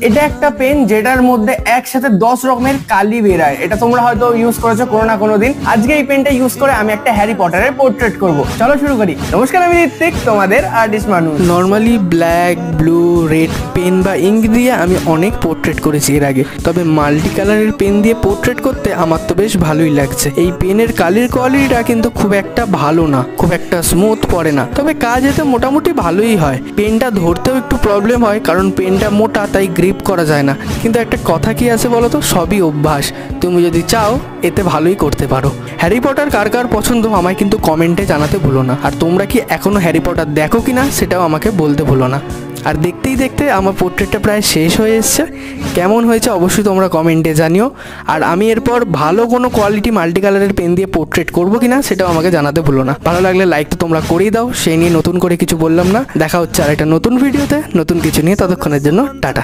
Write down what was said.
এটা একটা পেন যেটার মধ্যে একসাথে 10 রকমের কালি বেরায়। এটা তোমরা হয়তো ইউজ করেছো কোনো না কোনো দিন। আজকে এই পেনটা ইউজ করে আমি একটা হ্যারি পটারের পোর্ট্রেট করব। চলো শুরু করি। নমস্কার, আমি ঋত্বিক, তোমাদের আর্টিস্ট মানুষ। Normally black, blue, red pen বা ইঙ্ক দিয়ে আমি অনেক পোর্ট্রেট করেছি এর আগে, তবে মাল্টি কালারের পেন দিয়ে পোর্ট্রেট করতে আমার তো বেশ ভালোই লাগছে। এই পেনের কালির কোয়ালিটিটা কিন্তু খুব একটা ভালো না, খুব একটা স্মুথ পড়ে না, তবে কাজ এতে মোটামুটি ভালোই হয়। পেনটা ধরতেও একটু প্রবলেম হয় কারণ পেনটা মোটা, তাই গ্রিপ করা যায় না। কিন্তু একটা কথা কি আছে বলো তো, সবই অভ্যাস। তুমি যদি চাও এতে ভালোই করতে পারো। হ্যারি পটার কার কার পছন্দ আমায় কিন্তু কমেন্টে জানাতে ভুলো না। আর তোমরা কি এখনো হ্যারি পটার দেখো কিনা সেটাও আমাকে বলতে ভুলো না। আর দেখতেই দেখতে আমার পোর্ট্রেটটা প্রায় শেষ হয়ে এসছে। কেমন হয়েছে অবশ্যই তোমরা কমেন্টে জানিও। আর আমি এরপর ভালো কোনো কোয়ালিটি মাল্টি কালারের পেন দিয়ে পোর্ট্রেট করবো কিনা সেটাও আমাকে জানাতে ভুলো না। ভালো লাগলে লাইক তো তোমরা করেই দাও, সেই নিয়ে নতুন করে কিছু বললাম না। দেখা হচ্ছে আর একটা নতুন ভিডিওতে নতুন কিছু নিয়ে, ততক্ষণের জন্য টাটা।